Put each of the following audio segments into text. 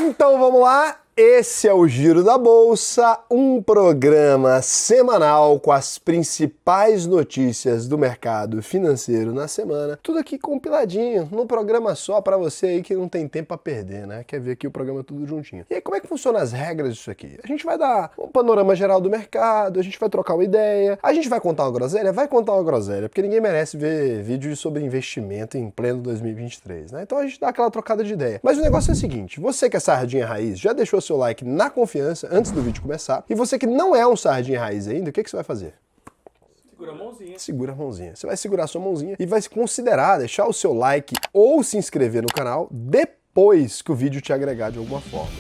Então vamos lá, esse é o Giro da Bolsa, um programa semanal com as principais notícias do mercado financeiro na semana. Tudo aqui compiladinho, num programa só para você aí que não tem tempo a perder, né? Quer ver aqui o programa tudo juntinho. E aí, como é que funcionam as regras disso aqui? A gente vai dar um panorama geral do mercado, a gente vai trocar uma ideia, a gente vai contar uma groselha? Vai contar uma groselha, porque ninguém merece ver vídeos sobre investimento em pleno 2023, né? Então a gente dá aquela trocada de ideia. Mas o negócio é o seguinte, você que é sardinha raiz, já deixou seu like na confiança antes do vídeo começar, e você que não é um sardinha raiz ainda, o que você vai fazer? Segura a mãozinha. Segura a mãozinha. Você vai segurar a sua mãozinha e vai considerar deixar o seu like ou se inscrever no canal depois que o vídeo te agregar de alguma forma.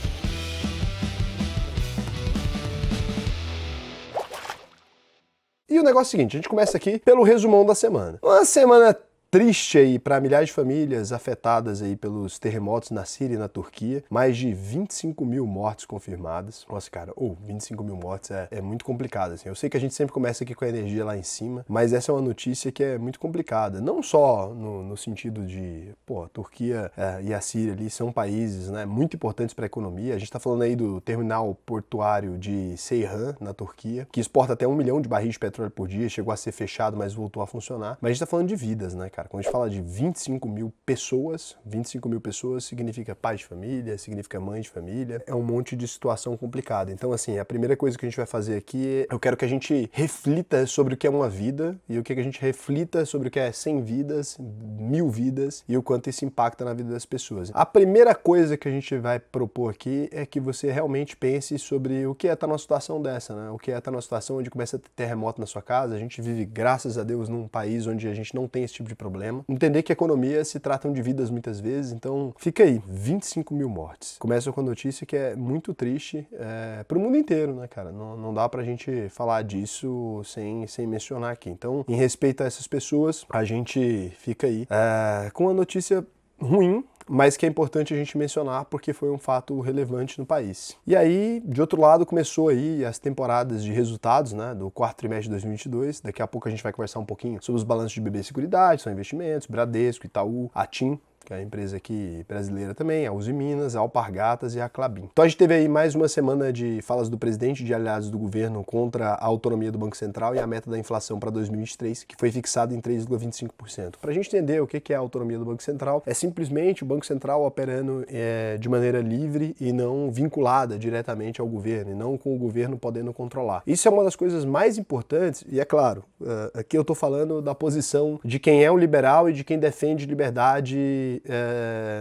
E o negócio é o seguinte, a gente começa aqui pelo resumão da semana. Uma semana triste aí para milhares de famílias afetadas aí pelos terremotos na Síria e na Turquia. Mais de 25 mil mortes confirmadas. Nossa, cara, 25 mil mortes é muito complicado, assim. Eu sei que a gente sempre começa aqui com a energia lá em cima, mas essa é uma notícia que é muito complicada. Não só no sentido de, a Turquia e a Síria ali são países, né, muito importantes para a economia. A gente tá falando aí do terminal portuário de Ceyhan, na Turquia, que exporta até 1 milhão de barris de petróleo por dia, chegou a ser fechado, mas voltou a funcionar. Mas a gente tá falando de vidas, né, cara? Quando a gente fala de 25 mil pessoas significa pai de família, significa mãe de família, é um monte de situação complicada. Então, assim, a primeira coisa que a gente vai fazer aqui, eu quero que a gente reflita sobre o que é uma vida e o que a gente reflita sobre o que é 100 vidas, 1000 vidas e o quanto isso impacta na vida das pessoas. A primeira coisa que a gente vai propor aqui é que você realmente pense sobre o que é estar numa situação dessa, né? O que é estar numa situação onde começa a ter terremoto na sua casa. A gente vive, graças a Deus, num país onde a gente não tem esse tipo de problema. Entender que a economia se tratam de vidas muitas vezes, então fica aí, 25 mil mortes. Começa com a notícia que é muito triste pro mundo inteiro, né, cara? Não dá pra gente falar disso sem mencionar aqui. Então, em respeito a essas pessoas, a gente fica aí com uma notícia ruim, mas que é importante a gente mencionar porque foi um fato relevante no país. E aí, de outro lado, começou aí as temporadas de resultados, né, do quarto trimestre de 2022. Daqui a pouco a gente vai conversar um pouquinho sobre os balanços de BB Seguridade, são investimentos, Bradesco, Itaú, a TIM, que é a empresa aqui brasileira também, a Uzi Minas, a Alpargatas e a Klabin. Então a gente teve aí mais uma semana de falas do presidente e de aliados do governo contra a autonomia do Banco Central e a meta da inflação para 2023, que foi fixada em 3,25%. Para a gente entender o que é a autonomia do Banco Central, é simplesmente o Banco Central operando de maneira livre e não vinculada diretamente ao governo, e não com o governo podendo controlar. Isso é uma das coisas mais importantes, e é claro, aqui eu estou falando da posição de quem é um liberal e de quem defende liberdade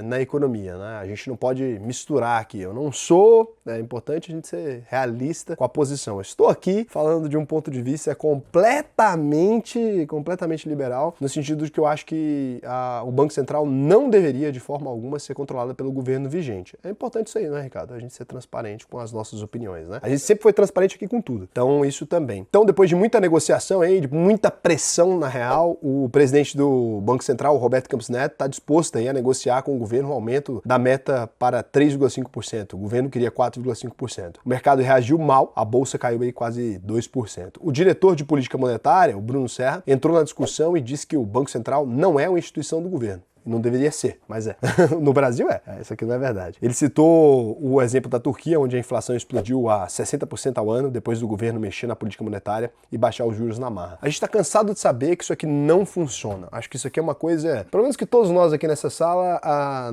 na economia, né? A gente não pode misturar aqui. Eu não sou, é importante a gente ser realista com a posição. Eu estou aqui falando de um ponto de vista completamente liberal, no sentido de que eu acho que o Banco Central não deveria, de forma alguma, ser controlado pelo governo vigente. É importante isso aí, né, Ricardo? A gente ser transparente com as nossas opiniões, né? A gente sempre foi transparente aqui com tudo. Então, isso também. Então, depois de muita negociação aí, de muita pressão, na real, o presidente do Banco Central, o Roberto Campos Neto, está disposto aí a negociar com o governo o aumento da meta para 3,5%. O governo queria 4,5%. O mercado reagiu mal, a bolsa caiu aí quase 2%. O diretor de política monetária, o Bruno Serra, entrou na discussão e disse que o Banco Central não é uma instituição do governo. Não deveria ser, mas é. No Brasil é. Isso aqui não é verdade. Ele citou o exemplo da Turquia, onde a inflação explodiu a 60% ao ano, depois do governo mexer na política monetária e baixar os juros na marra. A gente está cansado de saber que isso aqui não funciona. Acho que isso aqui é uma coisa, pelo menos que todos nós aqui nessa sala,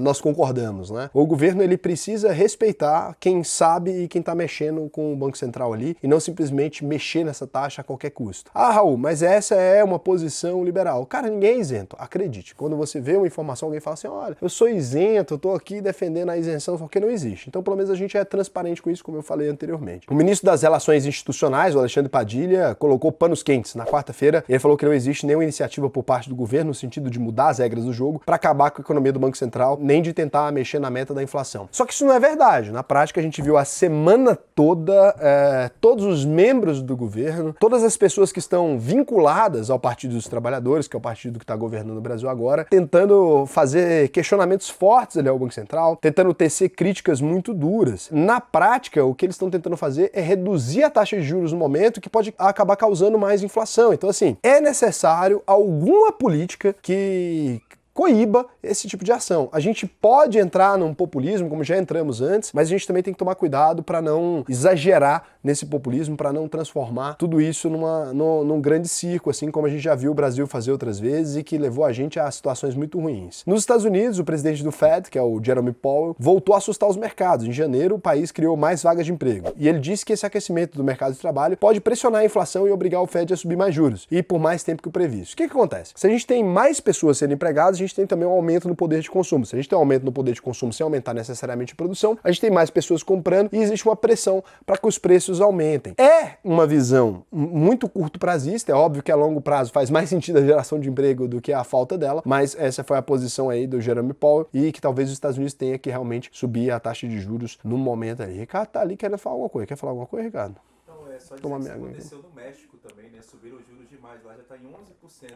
nós concordamos, né? O governo, ele precisa respeitar quem sabe e quem está mexendo com o Banco Central ali, e não simplesmente mexer nessa taxa a qualquer custo. Ah, Raul, mas essa é uma posição liberal. Cara, ninguém é isento. Acredite, quando você vê uma informação, alguém fala assim, olha, eu sou isento, eu tô aqui defendendo a isenção, porque não existe. Então, pelo menos a gente é transparente com isso, como eu falei anteriormente. O ministro das Relações Institucionais, o Alexandre Padilha, colocou panos quentes na quarta-feira. Ele falou que não existe nenhuma iniciativa por parte do governo no sentido de mudar as regras do jogo para acabar com a economia do Banco Central, nem de tentar mexer na meta da inflação. Só que isso não é verdade. Na prática, a gente viu a semana toda todos os membros do governo, todas as pessoas que estão vinculadas ao Partido dos Trabalhadores, que é o partido que está governando o Brasil agora, tentando fazer questionamentos fortes ali ao Banco Central, tentando tecer críticas muito duras. Na prática, o que eles estão tentando fazer é reduzir a taxa de juros no momento, que pode acabar causando mais inflação. Então, assim, é necessário alguma política que coíba esse tipo de ação. A gente pode entrar num populismo, como já entramos antes, mas a gente também tem que tomar cuidado para não exagerar nesse populismo, para não transformar tudo isso num grande circo, assim como a gente já viu o Brasil fazer outras vezes e que levou a gente a situações muito ruins. Nos Estados Unidos, o presidente do Fed, que é o Jerome Powell, voltou a assustar os mercados. Em janeiro, o país criou mais vagas de emprego. E ele disse que esse aquecimento do mercado de trabalho pode pressionar a inflação e obrigar o Fed a subir mais juros, e por mais tempo que o previsto. O que acontece? Se a gente tem mais pessoas sendo empregadas, a gente tem também um aumento no poder de consumo. Se a gente tem um aumento no poder de consumo sem aumentar necessariamente a produção, a gente tem mais pessoas comprando e existe uma pressão para que os preços aumentem. É uma visão muito curto prazista, é óbvio que a longo prazo faz mais sentido a geração de emprego do que a falta dela, mas essa foi a posição aí do Jerome Powell e que talvez os Estados Unidos tenha que realmente subir a taxa de juros no momento ali. Ricardo tá ali querendo falar alguma coisa. Quer falar alguma coisa, Ricardo? Não, é só dizer Toma que minha isso água. aconteceu no México também, né? Subiram os juros demais lá, já tá em 11%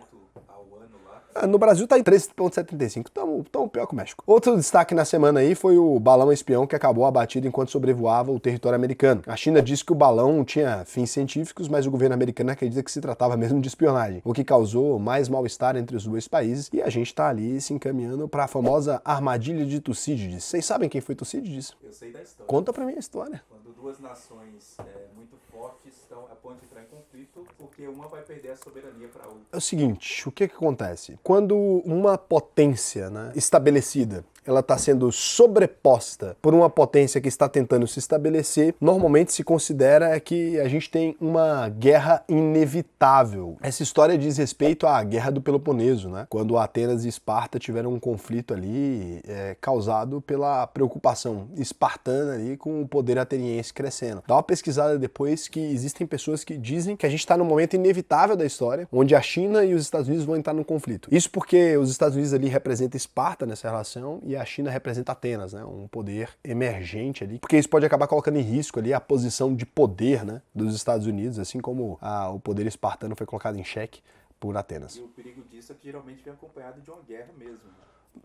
ao ano lá. No Brasil tá em 13,75, tão pior que o México. Outro destaque na semana aí foi o balão espião que acabou abatido enquanto sobrevoava o território americano. A China disse que o balão tinha fins científicos, mas o governo americano acredita que se tratava mesmo de espionagem, o que causou mais mal-estar entre os dois países e a gente tá ali se encaminhando para a famosa armadilha de Tucídides. Vocês sabem quem foi Tucídides? Eu sei da história. Conta pra mim a história. Quando duas nações muito fortes estão a ponto de entrar em conflito, porque uma vai perder a soberania para a outra. É o seguinte, o que acontece? Quando uma potência, né, estabelecida, ela está sendo sobreposta por uma potência que está tentando se estabelecer, normalmente se considera que a gente tem uma guerra inevitável. Essa história diz respeito à Guerra do Peloponeso, né? Quando Atenas e Esparta tiveram um conflito ali causado pela preocupação espartana ali com o poder ateniense crescendo. Dá uma pesquisada depois que existem pessoas que dizem que a gente está num momento inevitável da história, onde a China e os Estados Unidos vão entrar num conflito. Isso porque os Estados Unidos ali representam Esparta nessa relação e a China representa Atenas, né? Um poder emergente ali, porque isso pode acabar colocando em risco ali a posição de poder, né, dos Estados Unidos, assim como o poder espartano foi colocado em xeque por Atenas. E o perigo disso é que geralmente vem acompanhado de uma guerra mesmo.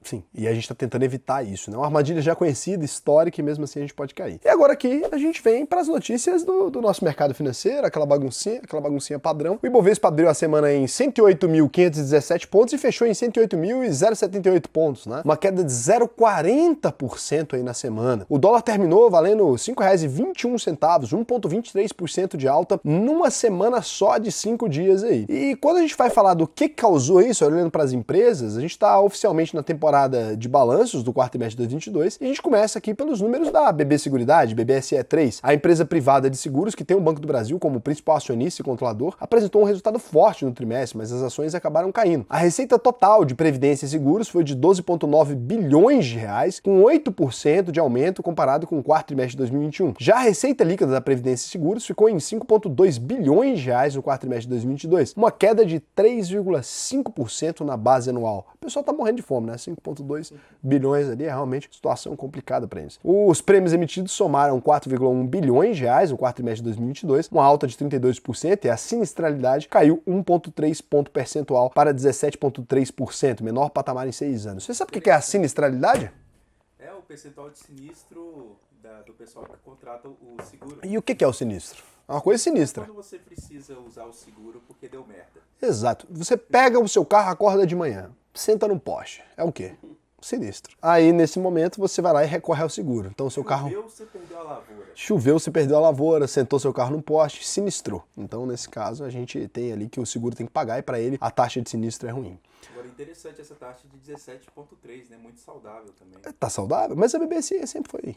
Sim, e a gente está tentando evitar isso, né? Uma armadilha já conhecida, histórica, e mesmo assim a gente pode cair. E agora aqui a gente vem para as notícias do nosso mercado financeiro, aquela baguncinha padrão. O Ibovespa abriu a semana em 108.517 pontos e fechou em 108.078 pontos, né? Uma queda de 0,40% aí na semana. O dólar terminou valendo R$ 5,21, 1,23% de alta numa semana só de 5 dias aí. E quando a gente vai falar do que causou isso, olhando para as empresas, a gente está oficialmente na temporada de balanços do quarto trimestre de 2022 e a gente começa aqui pelos números da BB Seguridade, BBSE3, a empresa privada de seguros que tem o Banco do Brasil como principal acionista e controlador, apresentou um resultado forte no trimestre, mas as ações acabaram caindo. A receita total de previdência e seguros foi de 12,9 bilhões de reais, com 8% de aumento comparado com o quarto trimestre de 2021. Já a receita líquida da previdência e seguros ficou em 5,2 bilhões de reais no quarto trimestre de 2022, uma queda de 3,5% na base anual. O pessoal tá morrendo de fome, né? 5,2 bilhões ali é realmente situação complicada para eles. Os prêmios emitidos somaram 4,1 bilhões de reais no quarto trimestre de 2022, uma alta de 32%, e a sinistralidade caiu 1,3 ponto percentual para 17,3%, menor patamar em 6 anos. Você sabe o que é a sinistralidade? É o percentual de sinistro do pessoal que contrata o seguro. E o que é o sinistro? É uma coisa sinistra. Quando você precisa usar o seguro porque deu merda. Exato. Você pega o seu carro, acorda de manhã, senta num poste. É o quê? Sinistro. Aí, nesse momento, você vai lá e recorre ao seguro. Então, o seu carro... Choveu, você perdeu a lavoura. Choveu, você perdeu a lavoura, sentou seu carro num poste, sinistrou. Então, nesse caso, a gente tem ali que o seguro tem que pagar e para ele a taxa de sinistro é ruim. Agora, interessante essa taxa de 17,3, né? Muito saudável também. Tá saudável? Mas a BBSE sempre foi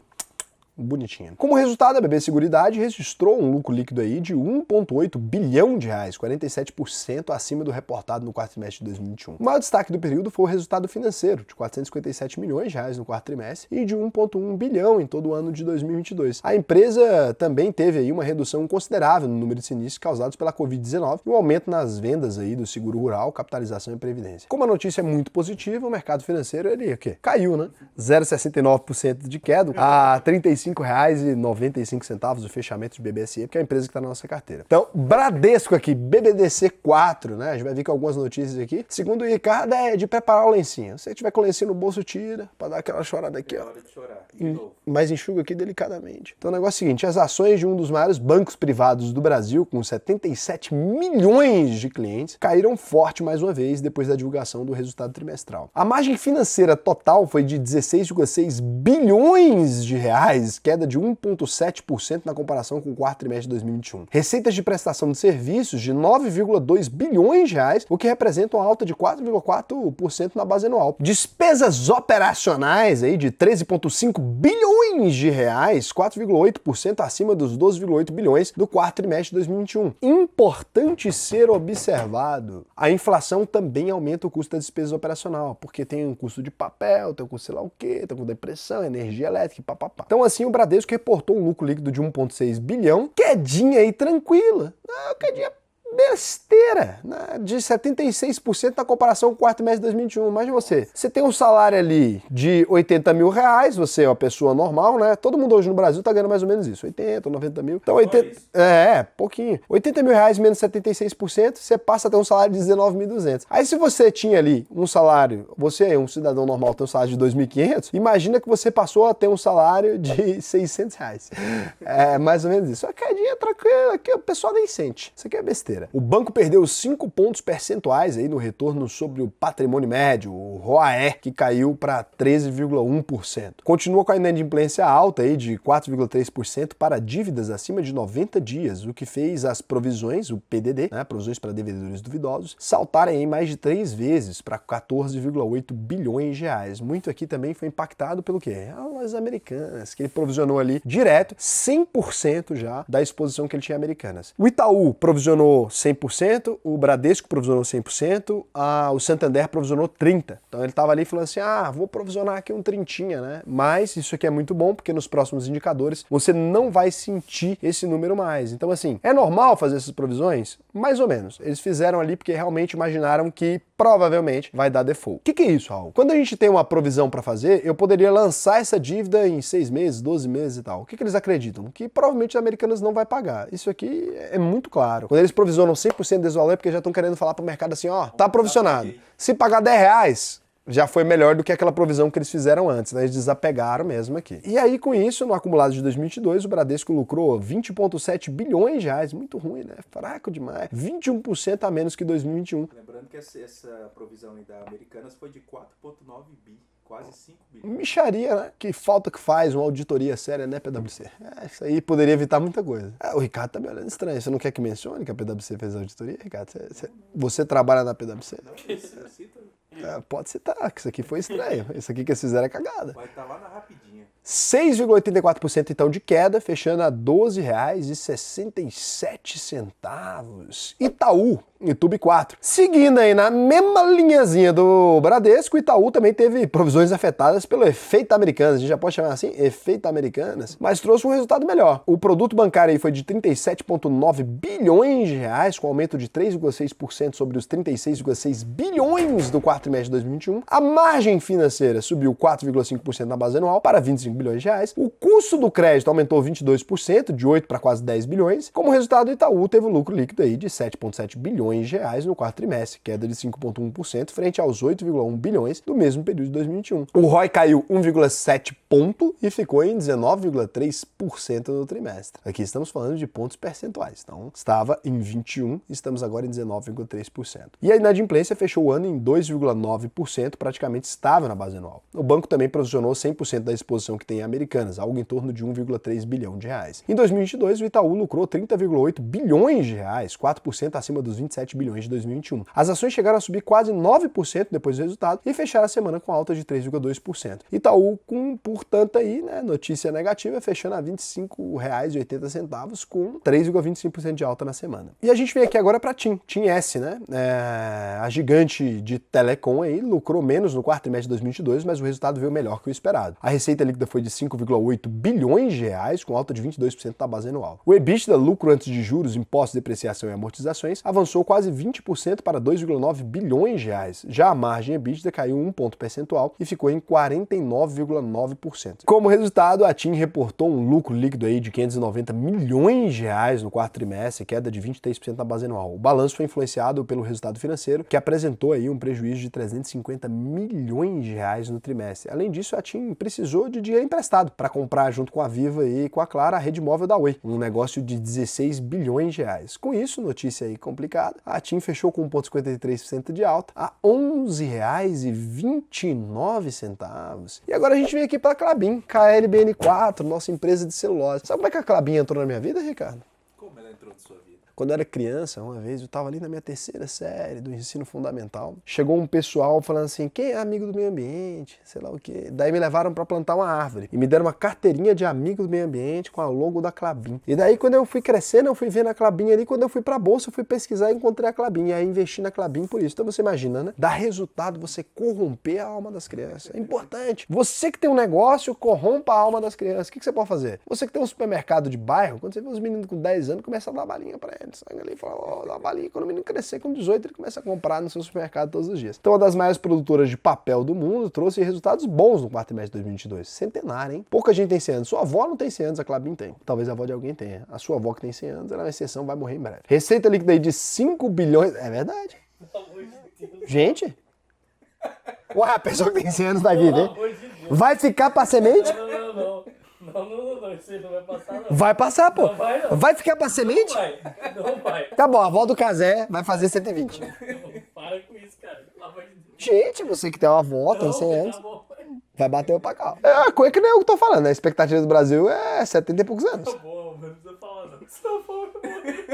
bonitinha. Como resultado, a BB Seguridade registrou um lucro líquido aí de 1,8 bilhão de reais, 47% acima do reportado no quarto trimestre de 2021. O maior destaque do período foi o resultado financeiro, de 457 milhões de reais no quarto trimestre e de 1,1 bilhão em todo o ano de 2022. A empresa também teve aí uma redução considerável no número de sinistros causados pela Covid-19 e um aumento nas vendas aí do seguro rural, capitalização e previdência. Como a notícia é muito positiva, o mercado financeiro, ele o quê? Caiu, né? 0,69% de queda a 35 R$35,95 o fechamento de BBSE, porque é a empresa que está na nossa carteira. Então, Bradesco aqui, BBDC4, né? A gente vai ver com algumas notícias aqui. Segundo o Ricardo, é de preparar o lencinho. Se você tiver com o lencinho no bolso, tira, para dar aquela chorada aqui, ó. É hora de chorar. De novo. Mas enxuga aqui delicadamente. Então o negócio é o seguinte, as ações de um dos maiores bancos privados do Brasil, com 77 milhões de clientes, caíram forte mais uma vez depois da divulgação do resultado trimestral. A margem financeira total foi de 16,6 bilhões de reais, queda de 1,7% na comparação com o quarto trimestre de 2021. Receitas de prestação de serviços de 9,2 bilhões de reais, o que representa uma alta de 4,4% na base anual. Despesas operacionais aí de 13,5 bilhões de reais, 4,8% acima dos 12,8 bilhões do quarto trimestre de 2021. Importante ser observado, a inflação também aumenta o custo da despesa operacional, porque tem um custo de papel, tem um custo sei lá o quê, tem um custo da impressão, energia elétrica, papapá. Então assim, o Bradesco reportou um lucro líquido de 1,6 bilhão, quedinha aí tranquila, quedinha besteira, né? De 76% na comparação com o quarto trimestre de 2021. Imagina você tem um salário ali de 80 mil reais, você é uma pessoa normal, né? Todo mundo hoje no Brasil tá ganhando mais ou menos isso, 80, 90 mil. Então, pouquinho. 80 mil reais menos 76%, você passa a ter um salário de 19.200. Aí se você tinha ali um salário, você é um cidadão normal, tem um salário de 2.500, imagina que você passou a ter um salário de 600 reais. É mais ou menos isso. Uma quedinha tranquila, que o pessoal nem sente. Isso aqui é besteira. O banco perdeu 5 pontos percentuais aí no retorno sobre o patrimônio médio, o ROAE, que caiu para 13,1%. Continua com a inadimplência alta aí de 4,3% para dívidas acima de 90 dias, o que fez as provisões, o PDD, né, provisões para devedores duvidosos, saltarem aí mais de 3 vezes para 14,8 bilhões de reais. Muito aqui também foi impactado pelo quê? As Americanas, que ele provisionou ali direto 100% já da exposição que ele tinha a Americanas. O Itaú provisionou 100%, o Bradesco provisionou 100%, o Santander provisionou 30%. Então ele estava ali falando assim, vou provisionar aqui um trintinha, né? Mas isso aqui é muito bom, porque nos próximos indicadores você não vai sentir esse número mais. Então assim, é normal fazer essas provisões? Mais ou menos. Eles fizeram ali porque realmente imaginaram que provavelmente vai dar default. O que é isso, Raul? Quando a gente tem uma provisão para fazer, eu poderia lançar essa dívida em 6 meses, 12 meses e tal. O que eles acreditam? Que provavelmente os americanos não vai pagar. Isso aqui é muito claro. Quando eles provisionam 100% desse valor é porque já estão querendo falar para o mercado assim, tá provisionado. Se pagar 10 reais, já foi melhor do que aquela provisão que eles fizeram antes, né? Eles desapegaram mesmo aqui. E aí, com isso, no acumulado de 2022, o Bradesco lucrou 20,7 bilhões de reais, muito ruim, né? Fraco demais. 21% a menos que 2021. Lembrando que essa provisão aí da Americanas foi de 4,9 bi. Quase 5 bilhões. Micharia, né? Que falta que faz uma auditoria séria, né, PwC? Isso aí poderia evitar muita coisa. O Ricardo tá me olhando estranho. Você não quer que mencione que a PwC fez a auditoria, Ricardo? Você trabalha na PwC? Não, cita. Pode citar, que isso aqui foi estranho. Isso aqui que eles fizeram é cagada. Vai estar lá na rapidinha. 6,84% então de queda, fechando a R$ 12,67. Itaú, YouTube 4. Seguindo aí na mesma linhazinha do Bradesco, o Itaú também teve provisões afetadas pelo efeito Americanas. A gente já pode chamar assim, efeito Americanas, mas trouxe um resultado melhor. O produto bancário aí foi de 37,9 bilhões de reais, com aumento de 3,6% sobre os 36,6 bilhões do quarto trimestre de 2021. A margem financeira subiu 4,5% na base anual para 25 bilhões de reais. O custo do crédito aumentou 22%, de 8 para quase 10 bilhões. Como resultado, o Itaú teve um lucro líquido aí de 7,7 bilhões de reais no quarto trimestre, queda de 5,1% frente aos 8,1 bilhões do mesmo período de 2021. O ROI caiu 1,7 ponto e ficou em 19,3% no trimestre. Aqui estamos falando de pontos percentuais. Então, estava em 21, estamos agora em 19,3%. E a inadimplência fechou o ano em 2,9%, praticamente estável na base anual. O banco também provisionou 100% da exposição que tem em Americanas, algo em torno de 1,3 bilhão de reais. Em 2022, o Itaú lucrou 30,8 bilhões de reais, 4% acima dos 27 bilhões de 2021. As ações chegaram a subir quase 9% depois do resultado e fecharam a semana com alta de 3,2%. Itaú, portanto, aí, né, notícia negativa, fechando a R$ 25,80 com 3,25% de alta na semana. E a gente vem aqui agora para TIM S, né? A gigante de telecom aí lucrou menos no quarto trimestre de 2022, mas o resultado veio melhor que o esperado. A receita líquida foi de 5,8 bilhões de reais, com alta de 22% na base anual. O EBITDA, lucro antes de juros, impostos, depreciação e amortizações, avançou quase 20% para 2,9 bilhões de reais. Já a margem EBITDA caiu 1 ponto percentual e ficou em 49,9%. Como resultado, a TIM reportou um lucro líquido aí de 590 milhões de reais no quarto trimestre, queda de 23% na base anual. O balanço foi influenciado pelo resultado financeiro, que apresentou aí um prejuízo de 350 milhões de reais no trimestre. Além disso, a TIM precisou de dinheiro emprestado para comprar, junto com a Viva e com a Clara, a rede móvel da Oi, um negócio de 16 bilhões de reais. Com isso, notícia aí complicada, a TIM fechou com 1,53% de alta a R$ 11,29. E agora a gente vem aqui para a Klabin, KLBN4, nossa empresa de celulose. Sabe como é que a Klabin entrou na minha vida, Ricardo? Como ela entrou na sua vida? Quando eu era criança, uma vez, eu estava ali na minha terceira série do ensino fundamental. Chegou um pessoal falando assim, quem é amigo do meio ambiente? Sei lá o quê. Daí me levaram para plantar uma árvore. E me deram uma carteirinha de amigo do meio ambiente com a logo da Klabin. E daí, quando eu fui crescendo, eu fui vendo a Klabin ali. Quando eu fui para a bolsa, eu fui pesquisar e encontrei a Klabin. E aí investi na Klabin por isso. Então você imagina, né? Dá resultado você corromper a alma das crianças. É importante. Você que tem um negócio, corrompa a alma das crianças. O que você pode fazer? Você que tem um supermercado de bairro, quando você vê os meninos com 10 anos, começa a dar balinha para eles. Sai ali e fala, ó, dá balinha. Quando o menino crescer com 18, ele começa a comprar no seu supermercado todos os dias. Então, uma das maiores produtoras de papel do mundo trouxe resultados bons no quarto trimestre de 2022. Centenário, hein? Pouca gente tem 100 anos. Sua avó não tem 100 anos, a Klabin tem. Talvez a avó de alguém tenha. A sua avó que tem 100 anos, ela é uma exceção, vai morrer em breve. Receita líquida aí de 5 bilhões... É verdade. Gente... Ué, a pessoa que tem 100 anos tá aqui, né? Vai ficar pra semente? Não. Isso aí não vai passar, não. Vai passar, pô. Não vai, não. Vai ficar pra semente? Não vai. Tá bom, a avó do Casé vai fazer 120. Para com isso, cara. Pelo amor de Deus. Gente, você que tem uma avó, tem 100 anos, Tá bom. vai bater o pacal. É uma coisa que nem eu que tô falando, né? A expectativa do Brasil é 70 e poucos anos. Tá bom, não precisa falar, não. Se não for, eu vou morrer.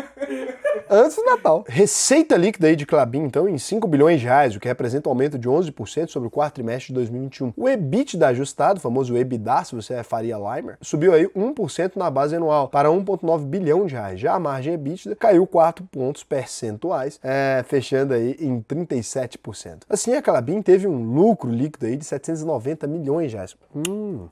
Antes do Natal. Receita líquida aí de Klabin, então, em 5 bilhões de reais, o que representa um aumento de 11% sobre o quarto trimestre de 2021. O EBITDA ajustado, o famoso EBITDA, se você é Faria Limer, subiu aí 1% na base anual para 1,9 bilhão de reais. Já a margem EBITDA caiu 4 pontos percentuais, fechando aí em 37%. Assim, a Klabin teve um lucro líquido aí de 790 milhões de reais.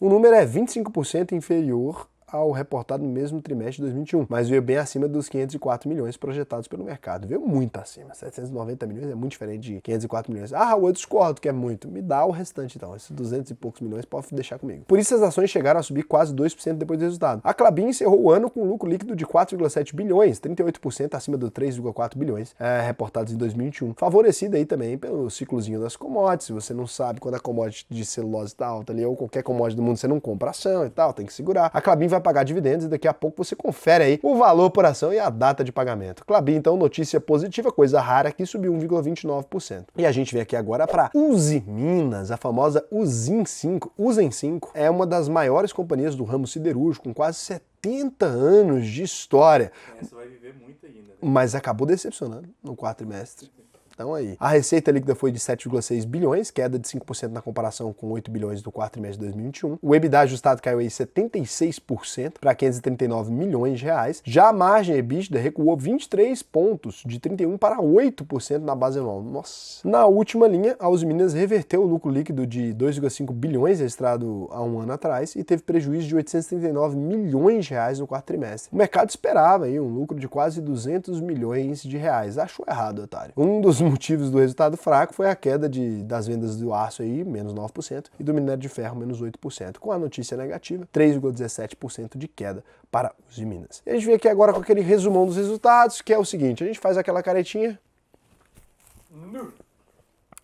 O número é 25% inferior ao reportado no mesmo trimestre de 2021, mas veio bem acima dos 504 milhões projetados pelo mercado. Veio muito acima. 790 milhões é muito diferente de 504 milhões. Ah, Raul, eu discordo que é muito. Me dá o restante, então. Esses 200 e poucos milhões pode deixar comigo. Por isso, as ações chegaram a subir quase 2% depois do resultado. A Klabin encerrou o ano com um lucro líquido de 4,7 bilhões, 38% acima dos 3,4 bilhões reportados em 2021. Favorecido aí também pelo ciclozinho das commodities. Se você não sabe quando a commodity de celulose está alta ali, ou qualquer commodity do mundo, você não compra ação e tal, tem que segurar. A Klabin vai pagar dividendos e daqui a pouco você confere aí o valor por ação e a data de pagamento. Klabin, então, notícia positiva, coisa rara, que subiu 1,29%. E a gente vem aqui agora para Usiminas, a famosa Usim 5. Usem 5 é uma das maiores companhias do ramo siderúrgico, com quase 70 anos de história. Essa vai viver muito ainda, né? Mas acabou decepcionando no quarto trimestre. Então aí, a receita líquida foi de 7,6 bilhões, queda de 5% na comparação com 8 bilhões do quarto trimestre de 2021. O EBITDA ajustado caiu aí 76% para 539 milhões de reais. Já a margem EBITDA recuou 23 pontos, de 31% para 8% na base anual. Nossa! Na última linha, a Usiminas reverteu o lucro líquido de 2,5 bilhões registrado há um ano atrás e teve prejuízo de 839 milhões de reais no quarto trimestre. O mercado esperava aí um lucro de quase 200 milhões de reais. Achou errado, otário. Um dos motivos do resultado fraco foi a queda das vendas do aço aí, menos 9%, e do minério de ferro, menos 8%. Com a notícia negativa, 3,17% de queda para Usiminas. E a gente vem aqui agora com aquele resumão dos resultados, que é o seguinte, a gente faz aquela caretinha.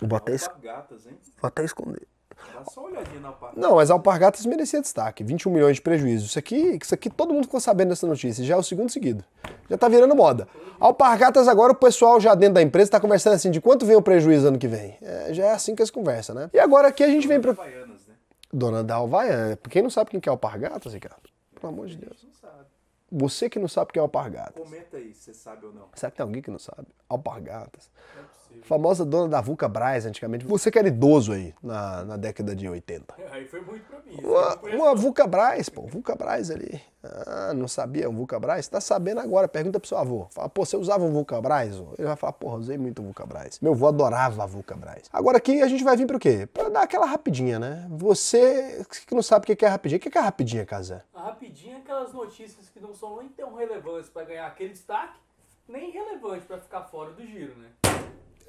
Vou até esconder. Dá só uma olhadinha na parte. Não, mas a Alpargatas merecia destaque. 21 milhões de prejuízo. Isso aqui todo mundo ficou sabendo dessa notícia. Já é o segundo seguido. Já tá virando moda. Alpargatas agora, o pessoal já dentro da empresa tá conversando assim, de quanto vem o prejuízo ano que vem. Já é assim que eles conversam, né? E agora aqui a gente vem pra... Havaianas, né? Dona da Havaiana. Quem não sabe quem que é Alpargatas, Ricardo? Pelo amor de Deus. Não sabe. Você que não sabe quem é Alpargatas. Comenta aí se você sabe ou não. Será que tem alguém que não sabe? Alpargatas. Não é possível. Famosa dona da Vulcabras, antigamente. Você que era idoso aí, na década de 80. Aí foi muito pra mim. Uma Vulcabras, pô. Vulcabras ali. Ah, não sabia um Vulcabras? Tá sabendo agora. Pergunta pro seu avô. Fala, pô, você usava um Vulcabras? Ele vai falar, porra, usei muito Vulcabras. Meu avô adorava Vulcabras. Agora aqui a gente vai vir pro quê? Pra dar aquela rapidinha, né? Você que não sabe o que é rapidinha. O que é rapidinha, Casé? A rapidinho é aquelas notícias que não são nem tão relevantes pra ganhar aquele destaque, nem relevante pra ficar fora do giro, né?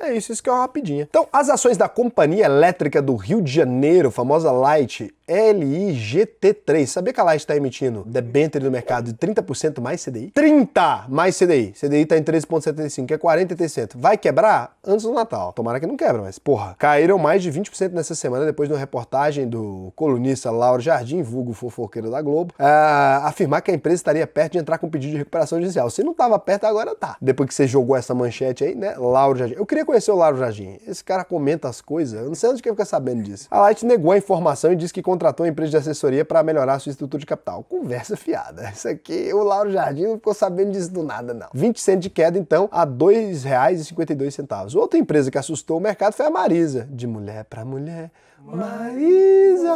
É isso que é uma rapidinha. Então, as ações da Companhia Elétrica do Rio de Janeiro, famosa Light, LIGT3. Sabia que a Light está emitindo debênture no mercado de 30% mais CDI? 30 mais CDI. CDI está em 13,75, que é 40%. Vai quebrar antes do Natal. Tomara que não quebra, mas porra. Caíram mais de 20% nessa semana depois de uma reportagem do colunista Lauro Jardim, vulgo fofoqueiro da Globo, afirmar que a empresa estaria perto de entrar com pedido de recuperação judicial. Se não estava perto, agora tá. Depois que você jogou essa manchete aí, né? Lauro Jardim. Eu queria conhecer o Lauro Jardim. Esse cara comenta as coisas. Eu não sei onde que ele fica sabendo disso. A Light negou a informação e disse que contratou uma empresa de assessoria para melhorar a sua estrutura de capital. Conversa fiada. Isso aqui, o Lauro Jardim não ficou sabendo disso do nada, não. 20 centos de queda, então, a R$ 2,52. Outra empresa que assustou o mercado foi a Marisa. De mulher para mulher. Marisa!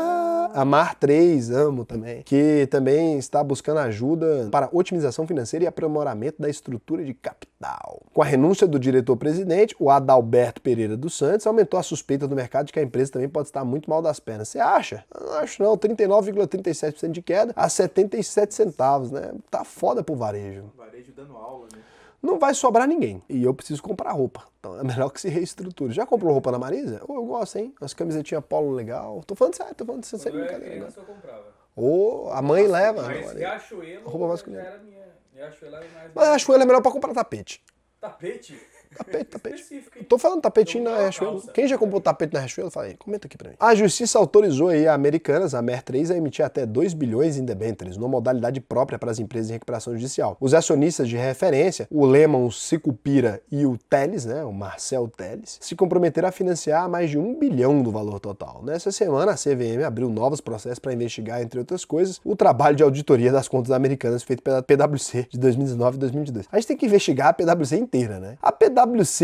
A Mar3, amo também, que também está buscando ajuda para otimização financeira e aprimoramento da estrutura de capital. Com a renúncia do diretor-presidente, o Adalberto Pereira dos Santos, aumentou a suspeita do mercado de que a empresa também pode estar muito mal das pernas. Você acha? Eu não acho não, 39,37% de queda a 77 centavos, né? Tá foda pro varejo. Varejo dando aula, né? Não vai sobrar ninguém. E eu preciso comprar roupa. Então é melhor que se reestruture. Já comprou roupa na Marisa? Eu gosto, hein? As camisetinhas polo legal. Tô falando sério, sem Quando eu era brincadeira. criança eu comprava. Ou a mãe leva. Mas Riachuelo Roupa masculina. já era minha. Riachuelo era mais... Mas a Riachuelo é melhor pra comprar tapete. Tapete? Tapete. Específico, hein? Tô falando tapetinho Não, na não, Riachuelo. calça. Quem já comprou tapete na Riachuelo? Fala aí, comenta aqui pra mim. A justiça autorizou aí a Americanas, a MER3, a emitir até 2 bilhões em debêntures, numa modalidade própria para as empresas em recuperação judicial. Os acionistas de referência, o Lehman, o Sicupira e o Teles, né, o Marcel Teles, se comprometeram a financiar mais de 1 bilhão do valor total. Nessa semana, a CVM abriu novos processos para investigar, entre outras coisas, o trabalho de auditoria das contas americanas feito pela PwC de 2019 e 2022. A gente tem que investigar a PwC inteira, né? A PwC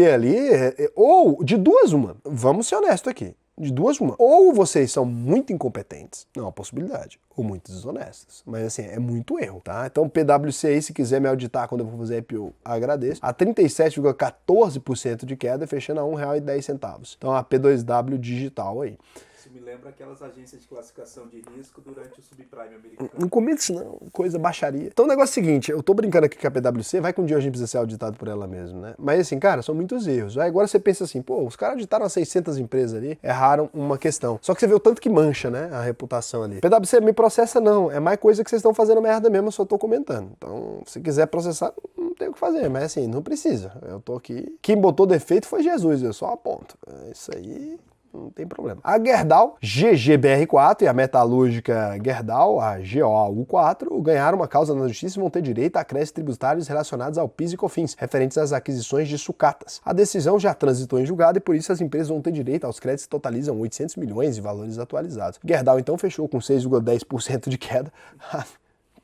ali, ou de duas uma, vamos ser honestos aqui, de duas uma, ou vocês são muito incompetentes, não é uma possibilidade, ou muito desonestos, mas assim, é muito erro, tá? Então PwC aí, se quiser me auditar quando eu for fazer IPO, agradeço. A 37,14% de queda, fechando a R$ 1,10. Então a P2W digital aí. Isso me lembra aquelas agências de classificação de risco durante o subprime americano. Não comenta isso não, coisa baixaria. Então o negócio é o seguinte, eu tô brincando aqui com a PwC, vai que um dia a gente precisa ser auditado por ela mesmo, né? Mas assim, cara, são muitos erros. Aí agora você pensa assim, pô, os caras auditaram as 600 empresas ali, erraram uma questão. Só que você vê o tanto que mancha, né, a reputação ali. PwC, me processa não, é mais coisa que vocês estão fazendo merda mesmo, eu só tô comentando. Então, se quiser processar, não tem o que fazer, mas assim, não precisa. Eu tô aqui. Quem botou defeito foi Jesus, eu só aponto. É isso aí. Não tem problema. A Gerdau, GGBR4 e a metalúrgica Gerdau, a GOAU4, ganharam uma causa na justiça e vão ter direito a créditos tributários relacionados ao PIS e COFINS, referentes às aquisições de sucatas. A decisão já transitou em julgado e por isso as empresas vão ter direito aos créditos que totalizam 800 milhões de valores atualizados. Gerdau então fechou com 6,10% de queda.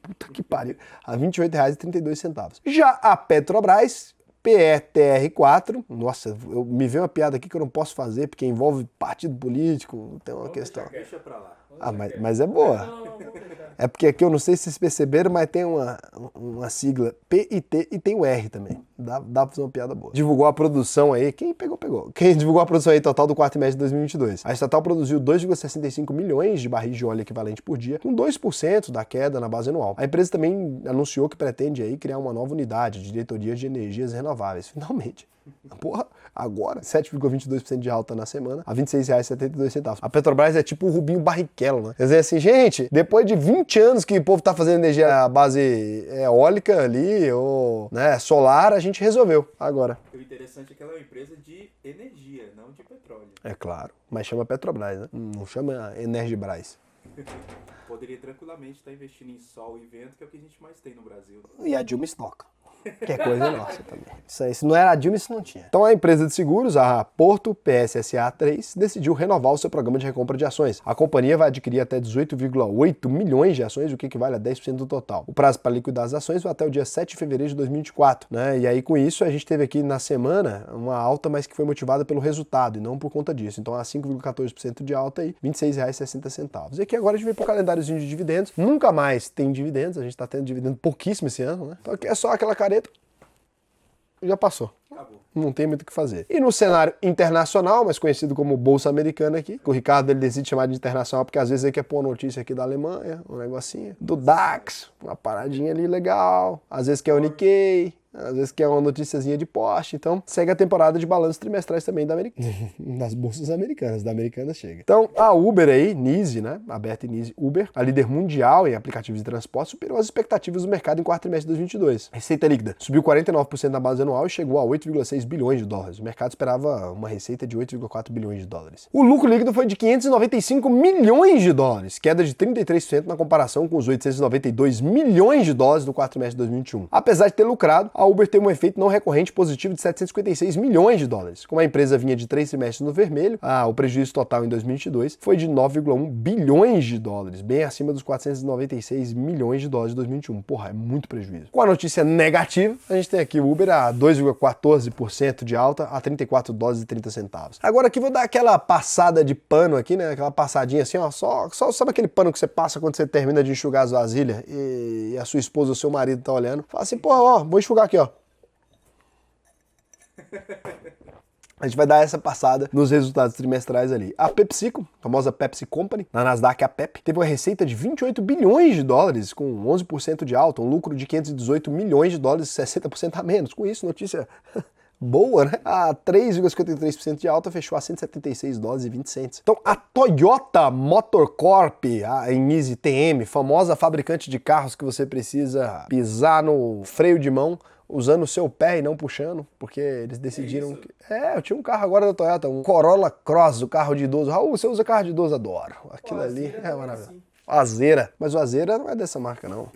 Puta que pariu. A R$ 28,32. Já a Petrobras, PETR4, nossa, me veio uma piada aqui que eu não posso fazer porque envolve partido político, tem uma questão. Deixa pra lá. Ah, mas é boa. Não, vou deixar. É porque aqui eu não sei se vocês perceberam, mas tem uma sigla PIT e tem o R também. Dá pra fazer uma piada boa. Divulgou a produção aí, quem pegou, pegou. Quem divulgou a produção aí total do quarto trimestre de 2022. A estatal produziu 2,65 milhões de barris de óleo equivalente por dia, com 2% da queda na base anual. A empresa também anunciou que pretende aí criar uma nova unidade de diretoria de energias renováveis. Finalmente. Porra, agora, 7,22% de alta na semana, a R$ 26,72. A Petrobras é tipo o Rubinho Barrichello, né? Quer dizer assim, gente, depois de 20 anos que o povo tá fazendo energia à base eólica ali, ou né, solar, a gente resolveu agora. O interessante é que ela é uma empresa de energia, não de petróleo. É claro, mas chama Petrobras, né? Não chama Energibras. Poderia tranquilamente estar investindo em sol e vento, que é o que a gente mais tem no Brasil. E a Dilma estoca. Que é coisa nossa também. Isso aí, se não era a Dilma, isso não tinha. Então a empresa de seguros, a Porto PSSA 3, decidiu renovar o seu programa de recompra de ações. A companhia vai adquirir até 18,8 milhões de ações, o que equivale a 10% do total. O prazo para liquidar as ações vai até o dia 7 de fevereiro de 2024, né? E aí com isso a gente teve aqui na semana uma alta, mas que foi motivada pelo resultado e não por conta disso. Então a 5,14% de alta aí, R$ 26,60. E aqui agora a gente vem pro calendáriozinho de dividendos. Nunca mais tem dividendos, a gente tá tendo dividendo pouquíssimo esse ano, né? Então aqui é só aquela careta. Já passou. Acabou. Não tem muito o que fazer. E no cenário internacional, mais conhecido como Bolsa Americana aqui, que o Ricardo ele decide chamar de internacional porque às vezes ele quer pôr uma notícia aqui da Alemanha, um negocinho. Do DAX, uma paradinha ali legal. Às vezes quer o Nikkei. Às vezes quer uma noticiazinha de Porsche. Então, segue a temporada de balanços trimestrais também das bolsas americanas. Da americana chega. Então, a Uber aí, Nise, né? Aberta em Nise, Uber, a líder mundial em aplicativos de transporte, superou as expectativas do mercado em quarto trimestre de 2022. Receita líquida subiu 49% na base anual e chegou a 8,6 bilhões de dólares. O mercado esperava uma receita de 8,4 bilhões de dólares. O lucro líquido foi de 595 milhões de dólares, queda de 33% na comparação com os 892 milhões de dólares no quarto trimestre de 2021. Apesar de ter lucrado, a Uber teve um efeito não recorrente positivo de 756 milhões de dólares. Como a empresa vinha de 3 trimestres no vermelho, o prejuízo total em 2022 foi de 9,1 bilhões de dólares, bem acima dos 496 milhões de dólares de 2021. Porra, é muito prejuízo. Com a notícia negativa, a gente tem aqui o Uber a 2,14% de alta a 34 dólares e 30 centavos. Agora aqui vou dar aquela passada de pano aqui, né? Aquela passadinha assim, ó, só sabe aquele pano que você passa quando você termina de enxugar as vasilhas e a sua esposa ou seu marido tá olhando. Fala assim, pô, ó, vou enxugar aqui, ó. A gente vai dar essa passada nos resultados trimestrais ali. A PepsiCo, a famosa Pepsi Company, na Nasdaq, a Pep, teve uma receita de 28 bilhões de dólares, com 11% de alta, um lucro de 518 milhões de dólares, 60% a menos. Com isso, notícia boa, né? A 3,53% de alta fechou a 176 dólares e 20 cents. Então, a Toyota Motor Corp, a Nise TM, famosa fabricante de carros que você precisa pisar no freio de mão, usando o seu pé e não puxando, porque eles decidiram que... eu tinha um carro agora da Toyota, um Corolla Cross, o carro de idoso. Raul, você usa carro de idoso? Adoro. Aquilo ali é maravilhoso. Assim. Azera. Mas o Azera não é dessa marca, não.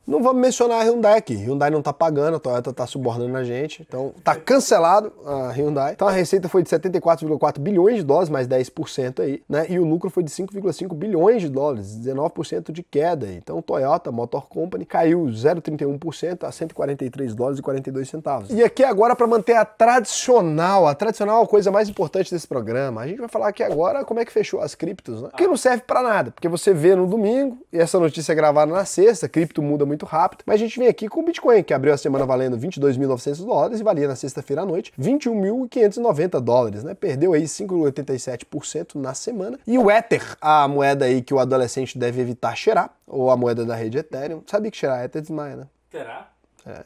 Não vamos mencionar a Hyundai aqui. Hyundai não tá pagando, a Toyota tá subornando a gente. Então, tá cancelado a Hyundai. Então, a receita foi de 74,4 bilhões de dólares, mais 10% aí, né? E o lucro foi de 5,5 bilhões de dólares, 19% de queda aí. Então, Toyota Motor Company caiu 0,31% a 143 dólares e 42 centavos. E aqui agora, para manter a tradicional é a coisa mais importante desse programa. A gente vai falar aqui agora como é que fechou as criptos, né? Que não serve para nada, porque você vê no domingo e essa notícia é gravada na sexta, cripto muda muito rápido, mas a gente vem aqui com o Bitcoin, que abriu a semana valendo 22.900 dólares e valia na sexta-feira à noite 21.590 dólares, né? Perdeu aí 5,87% na semana. E o Ether, a moeda aí que o adolescente deve evitar cheirar, ou a moeda da rede Ethereum, sabia que cheirar Ether desmaia, né? Será?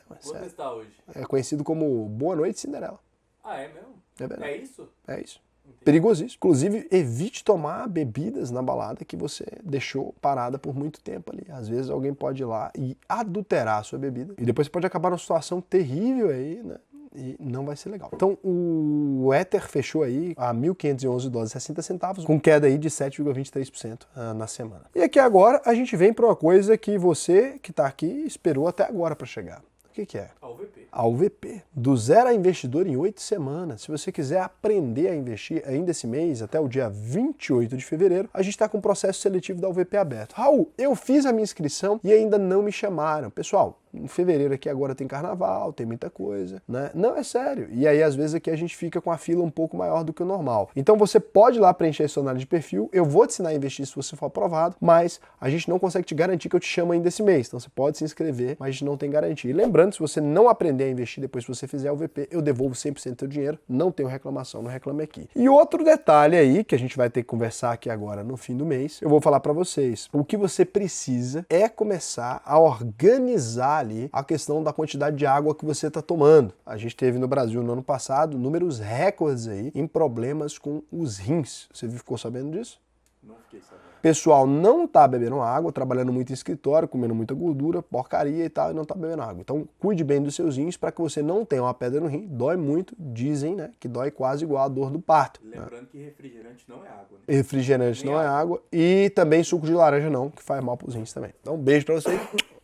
Quanto está hoje? É conhecido como Boa Noite Cinderela. Ah, é mesmo? É verdade. É isso? É isso. Perigosíssimo. Inclusive, evite tomar bebidas na balada que você deixou parada por muito tempo ali. Às vezes alguém pode ir lá e adulterar a sua bebida. E depois você pode acabar numa situação terrível aí, né? E não vai ser legal. Então, o Ether fechou aí a 1.511 dólares e 60 centavos, com queda aí de 7,23% na semana. E aqui agora a gente vem para uma coisa que você que está aqui esperou até agora para chegar. O que é? A UVP. A UVP. Do zero a investidor em 8 semanas. Se você quiser aprender a investir ainda esse mês, até o dia 28 de fevereiro, a gente está com o processo seletivo da UVP aberto. Raul, eu fiz a minha inscrição e ainda não me chamaram. Pessoal, em fevereiro aqui agora tem carnaval, tem muita coisa, né? Não, é sério. E aí, às vezes, aqui a gente fica com a fila um pouco maior do que o normal. Então, você pode ir lá preencher sua análise de perfil, eu vou te ensinar a investir se você for aprovado, mas a gente não consegue te garantir que eu te chamo ainda esse mês. Então, você pode se inscrever, mas a gente não tem garantia. E lembrando, se você não aprender a investir depois que você fizer o VP, eu devolvo 100% do seu dinheiro, não tenho reclamação, não reclame aqui. E outro detalhe aí, que a gente vai ter que conversar aqui agora no fim do mês, eu vou falar para vocês. O que você precisa é começar a organizar ali a questão da quantidade de água que você está tomando. A gente teve no Brasil no ano passado números recordes aí em problemas com os rins. Você ficou sabendo disso? Não fiquei sabendo. Pessoal não tá bebendo água, trabalhando muito em escritório, comendo muita gordura, porcaria e tal, e não tá bebendo água. Então, cuide bem dos seus rins para que você não tenha uma pedra no rim. Dói muito, dizem, né, que dói quase igual a dor do parto. Lembrando que refrigerante não é água, né? Refrigerante não é água e também suco de laranja não, que faz mal pros rins também. Então, um beijo para vocês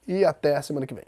e até a semana que vem.